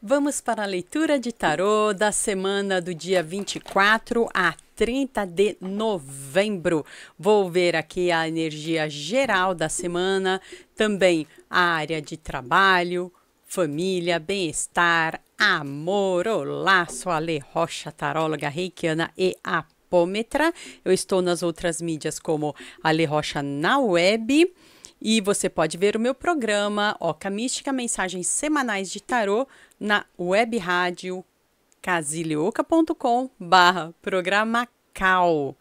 Vamos para a leitura de tarô da semana do dia 24 a 30 de novembro. Vou ver aqui a energia geral da semana, também a área de trabalho, família, bem-estar, amor. Olá, sou a Lê Rocha, taróloga reikiana e apômetra. Eu estou nas outras mídias como a Lê Rocha na web. E você pode ver o meu programa Oca Mística, mensagens semanais de tarô, na web rádio casileuca.com/programacal.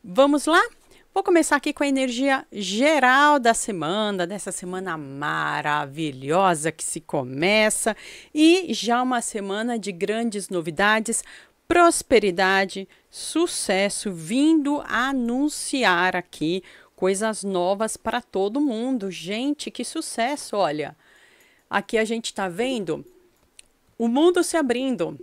Vamos lá? Vou começar aqui com a energia geral da semana, dessa semana maravilhosa que se começa. E já uma semana de grandes novidades, prosperidade, sucesso, vindo a anunciar aqui coisas novas para todo mundo. Gente, que sucesso, olha. Aqui a gente está vendo o mundo se abrindo,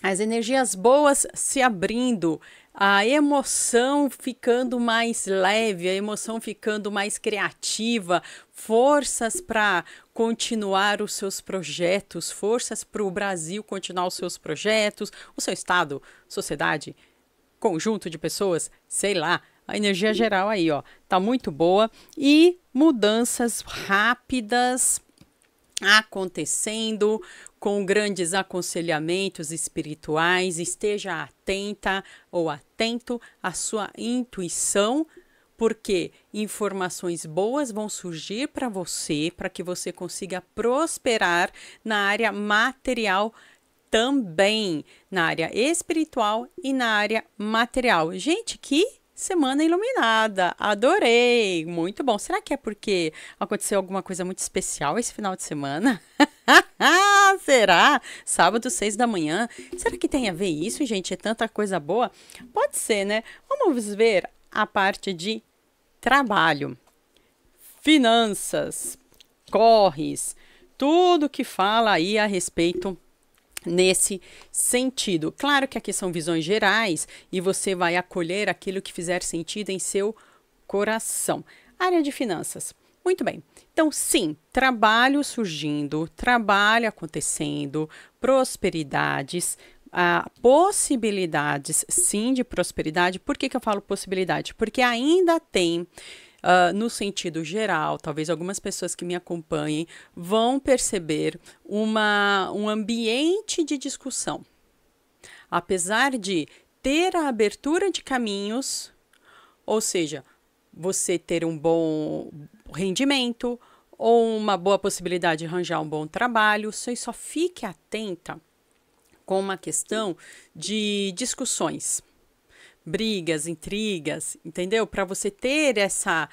as energias boas se abrindo, a emoção ficando mais leve, a emoção ficando mais criativa, forças para continuar os seus projetos, forças para o Brasil continuar os seus projetos, o seu estado, sociedade, conjunto de pessoas, sei lá. A energia geral aí, ó, tá muito boa e mudanças rápidas acontecendo com grandes aconselhamentos espirituais. Esteja atenta ou atento à sua intuição, porque informações boas vão surgir para você, para que você consiga prosperar na área material também, na área espiritual e na área material. Gente, que semana iluminada, adorei, muito bom. Será que é porque aconteceu alguma coisa muito especial esse final de semana? Será? Sábado, 6 da manhã. Será que tem a ver isso, gente? É tanta coisa boa? Pode ser, né? Vamos ver a parte de trabalho, finanças, corres, tudo que fala aí a respeito nesse sentido. Claro que aqui são visões gerais e você vai acolher aquilo que fizer sentido em seu coração. Área de finanças. Muito bem. Então, sim, trabalho surgindo, trabalho acontecendo, prosperidades, possibilidades, sim, de prosperidade. Por que eu falo possibilidade? Porque ainda tem no sentido geral, talvez algumas pessoas que me acompanhem vão perceber um ambiente de discussão. Apesar de ter a abertura de caminhos, ou seja, você ter um bom rendimento ou uma boa possibilidade de arranjar um bom trabalho, você só fique atenta com uma questão de discussões, brigas, intrigas, entendeu? Para você ter essa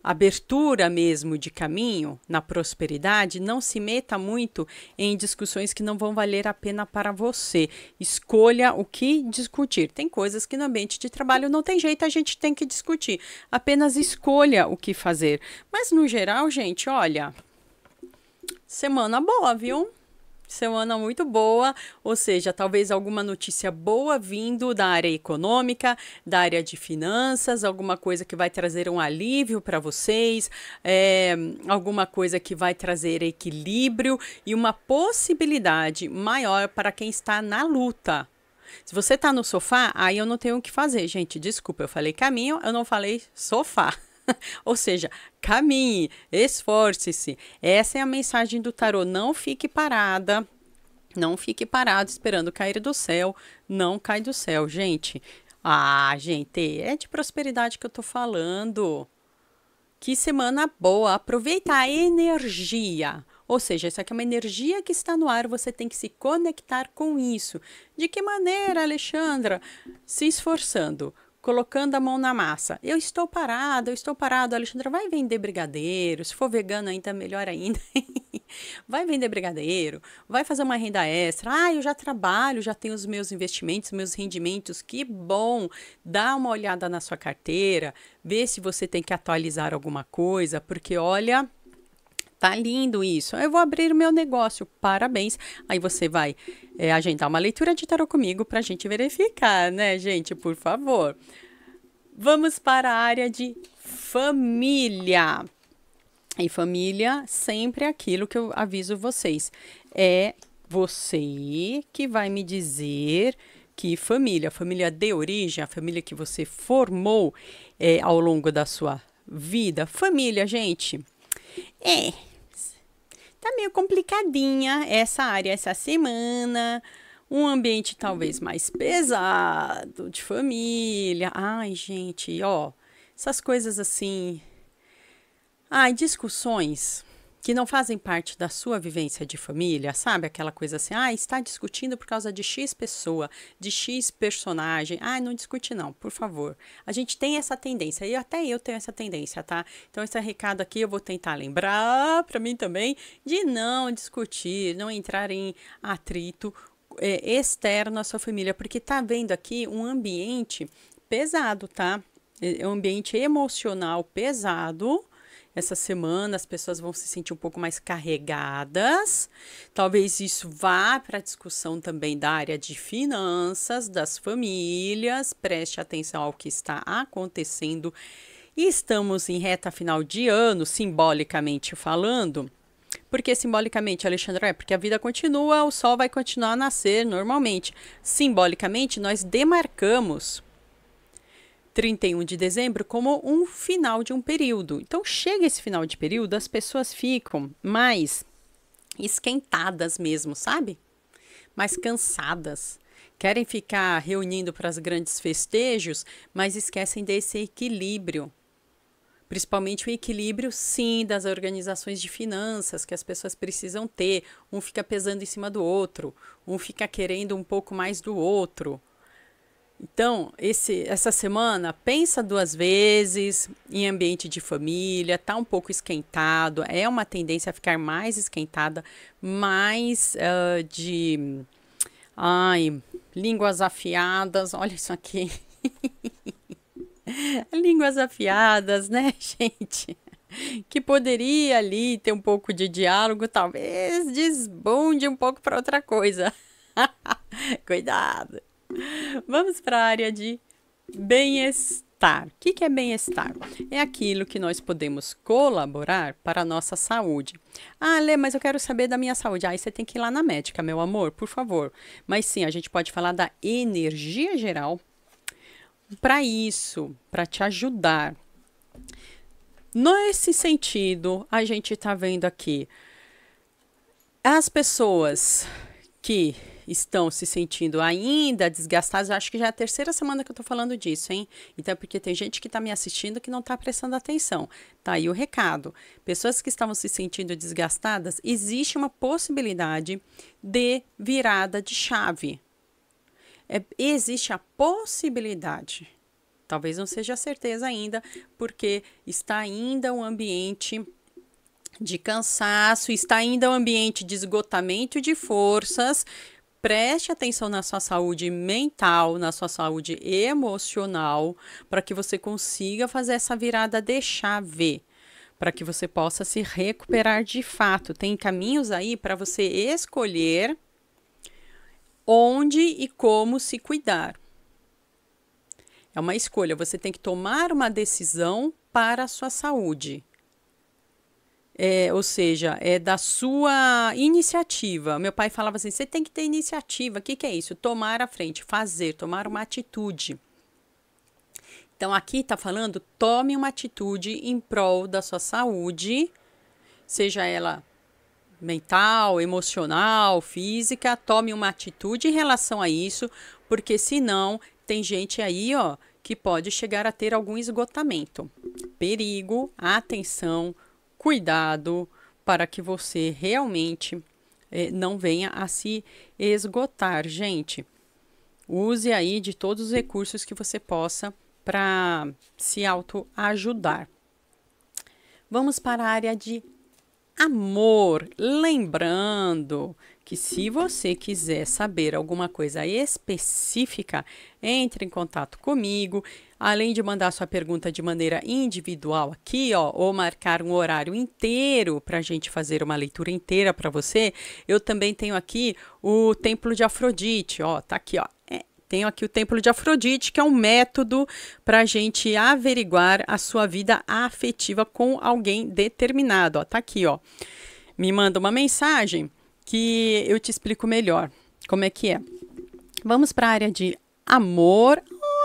abertura mesmo de caminho na prosperidade, não se meta muito em discussões que não vão valer a pena para você. Escolha o que discutir. Tem coisas que no ambiente de trabalho não tem jeito, a gente tem que discutir. Apenas escolha o que fazer. Mas no geral, gente, olha, semana boa, viu? Semana muito boa, ou seja, talvez alguma notícia boa vindo da área econômica, da área de finanças, alguma coisa que vai trazer um alívio para vocês, alguma coisa que vai trazer equilíbrio e uma possibilidade maior para quem está na luta. Se você está no sofá, aí eu não tenho o que fazer, gente, desculpa, eu falei caminho, eu não falei sofá. Ou seja, caminhe, esforce-se. Essa é a mensagem do tarô. Não fique parada, não fique parado esperando cair do céu. Não cai do céu, gente. Gente, é de prosperidade que eu tô falando. Que semana boa. Aproveita a energia. Ou seja, essa aqui é uma energia que está no ar, você tem que se conectar com isso. De que maneira, Alexandra? Se esforçando, colocando a mão na massa. Eu estou parado, Alexandra, vai vender brigadeiro, se for vegano ainda, melhor ainda. Vai vender brigadeiro, vai fazer uma renda extra. Eu já trabalho, já tenho os meus investimentos, meus rendimentos, que bom. Dá uma olhada na sua carteira, vê se você tem que atualizar alguma coisa, porque olha, tá lindo isso. Eu vou abrir o meu negócio, parabéns. Aí você vai agendar uma leitura de tarô comigo pra gente verificar, né, gente? Por favor. Vamos para a área de família. E família, sempre é aquilo que eu aviso vocês. É você que vai me dizer que família de origem, a família que você formou ao longo da sua vida. Família, gente, é, tá meio complicadinha essa área essa semana. Um ambiente talvez mais pesado, de família. Ai, gente, ó, essas coisas assim. Ai, discussões que não fazem parte da sua vivência de família, sabe? Aquela coisa assim, está discutindo por causa de X pessoa, de X personagem. Não discute não, por favor. A gente tem essa tendência, e até eu tenho essa tendência, tá? Então esse recado aqui eu vou tentar lembrar para mim também de não discutir, não entrar em atrito externo à sua família, porque tá vendo aqui um ambiente pesado, tá? É um ambiente emocional pesado. Essa semana as pessoas vão se sentir um pouco mais carregadas. Talvez isso vá para a discussão também da área de finanças, das famílias. Preste atenção ao que está acontecendo. Estamos em reta final de ano, simbolicamente falando. Por que simbolicamente, Alexandre? Porque a vida continua, o sol vai continuar a nascer normalmente. Simbolicamente, nós demarcamos 31 de dezembro como um final de um período. Então, chega esse final de período, as pessoas ficam mais esquentadas mesmo, sabe? Mais cansadas. Querem ficar reunindo para os grandes festejos, mas esquecem desse equilíbrio. Principalmente o equilíbrio, sim, das organizações de finanças que as pessoas precisam ter. Um fica pesando em cima do outro, um fica querendo um pouco mais do outro. Então, essa semana, pensa 2 vezes em ambiente de família, tá um pouco esquentado, é uma tendência a ficar mais esquentada, mais línguas afiadas, olha isso aqui. Línguas afiadas, né, gente? Que poderia ali ter um pouco de diálogo, talvez desbunde um pouco para outra coisa. Cuidado! Vamos para a área de bem-estar. O que é bem-estar? É aquilo que nós podemos colaborar para a nossa saúde. Lê, mas eu quero saber da minha saúde. Aí você tem que ir lá na médica, meu amor, por favor. Mas sim, a gente pode falar da energia geral. Para isso, para te ajudar. Nesse sentido, a gente está vendo aqui as pessoas que estão se sentindo ainda desgastadas. Eu acho que já é a 3ª semana que eu tô falando disso, hein? Então, porque tem gente que tá me assistindo que não tá prestando atenção. Tá aí o recado. Pessoas que estavam se sentindo desgastadas, existe uma possibilidade de virada de chave. Existe a possibilidade. Talvez não seja a certeza ainda, porque está ainda um ambiente de cansaço, está ainda um ambiente de esgotamento de forças. Preste atenção na sua saúde mental, na sua saúde emocional, para que você consiga fazer essa virada de chave, para que você possa se recuperar de fato. Tem caminhos aí para você escolher onde e como se cuidar. É uma escolha, você tem que tomar uma decisão para a sua saúde. Ou seja, é da sua iniciativa. Meu pai falava assim, você tem que ter iniciativa. O que é isso? Tomar a frente, fazer, tomar uma atitude. Então, aqui está falando, tome uma atitude em prol da sua saúde, seja ela mental, emocional, física, tome uma atitude em relação a isso, porque senão tem gente aí, ó, que pode chegar a ter algum esgotamento. Perigo, atenção, cuidado para que você realmente não venha a se esgotar, gente. Use aí de todos os recursos que você possa para se autoajudar. Vamos para a área de amor. Lembrando que se você quiser saber alguma coisa específica, entre em contato comigo. Além de mandar sua pergunta de maneira individual aqui, ó, ou marcar um horário inteiro para a gente fazer uma leitura inteira para você, eu também tenho aqui o Templo de Afrodite, ó, tá aqui, ó. Tenho aqui o Templo de Afrodite, que é um método para a gente averiguar a sua vida afetiva com alguém determinado. Ó, tá aqui, ó. Me manda uma mensagem que eu te explico melhor como é que é. Vamos para a área de amor.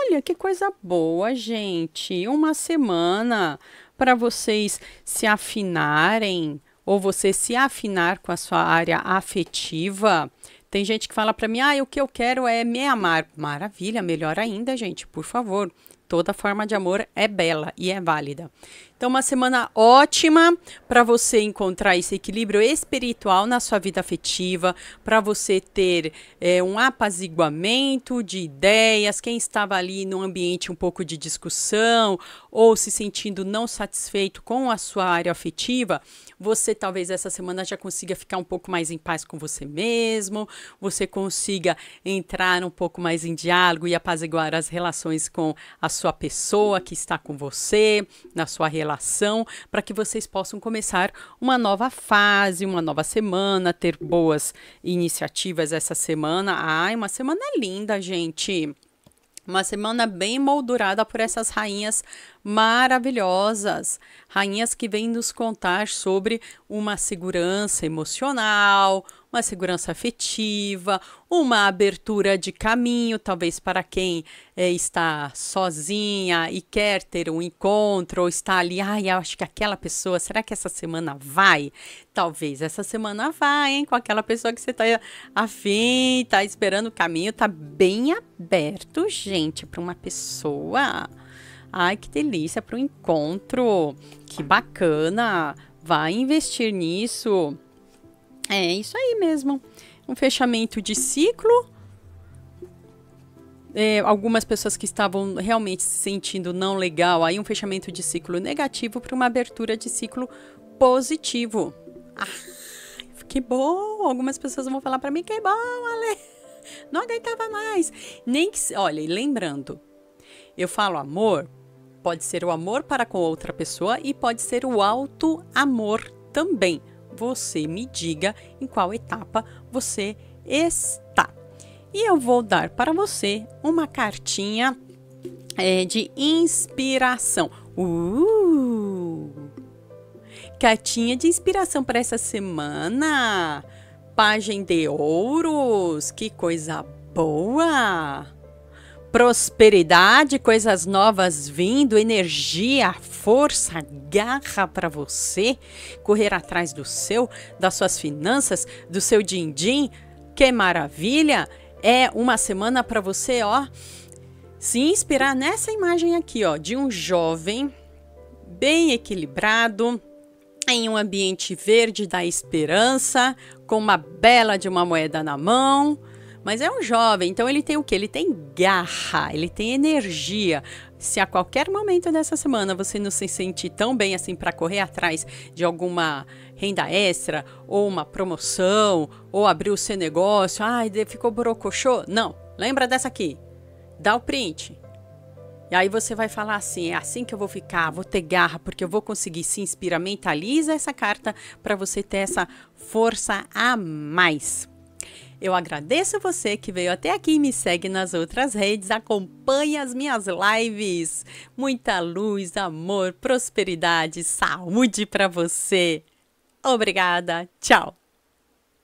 Olha, que coisa boa, gente. Uma semana para vocês se afinarem ou você se afinar com a sua área afetiva. Tem gente que fala para mim, o que eu quero é me amar. Maravilha, melhor ainda, gente, por favor. Toda forma de amor é bela e é válida. Então, uma semana ótima para você encontrar esse equilíbrio espiritual na sua vida afetiva, para você ter um apaziguamento de ideias. Quem estava ali num ambiente um pouco de discussão ou se sentindo não satisfeito com a sua área afetiva, você talvez essa semana já consiga ficar um pouco mais em paz com você mesmo, você consiga entrar um pouco mais em diálogo e apaziguar as relações com a sua pessoa que está com você, na sua relação, para que vocês possam começar uma nova fase, uma nova semana, ter boas iniciativas essa semana. Ai, uma semana linda, gente. Uma semana bem moldurada por essas rainhas maravilhosas. Rainhas que vêm nos contar sobre uma segurança emocional, uma segurança afetiva, uma abertura de caminho, talvez para quem está sozinha e quer ter um encontro, ou está ali, eu acho que aquela pessoa, será que essa semana vai? Talvez essa semana vai, hein? Com aquela pessoa que você está afim, está esperando o caminho, está bem aberto, gente, para uma pessoa. Ai, que delícia, para o encontro, que bacana, vai investir nisso. É isso aí mesmo, um fechamento de ciclo. Algumas pessoas que estavam realmente se sentindo não legal, aí um fechamento de ciclo negativo para uma abertura de ciclo positivo. Que bom! Algumas pessoas vão falar para mim que bom, Ale, não aguentava mais. Nem que, olha, lembrando, eu falo amor, pode ser o amor para com outra pessoa e pode ser o auto-amor também. Você me diga em qual etapa você está. E eu vou dar para você uma cartinha de inspiração. Cartinha de inspiração para essa semana. Pajem de ouros, que coisa boa! Prosperidade, coisas novas vindo, energia, força, garra para você correr atrás do seu, das suas finanças, do seu din-din. Que maravilha! É uma semana para você, se inspirar nessa imagem aqui, de um jovem bem equilibrado, em um ambiente verde da esperança, com uma bela de uma moeda na mão. Mas é um jovem, então ele tem o quê? Ele tem garra, ele tem energia. Se a qualquer momento dessa semana você não se sentir tão bem assim para correr atrás de alguma renda extra, ou uma promoção, ou abrir o seu negócio, ficou borocochô? Não, lembra dessa aqui, dá o print. E aí você vai falar assim, é assim que eu vou ficar, vou ter garra, porque eu vou conseguir. Se inspira, mentaliza essa carta para você ter essa força a mais. Eu agradeço você que veio até aqui e me segue nas outras redes, acompanha as minhas lives. Muita luz, amor, prosperidade, saúde para você. Obrigada, tchau!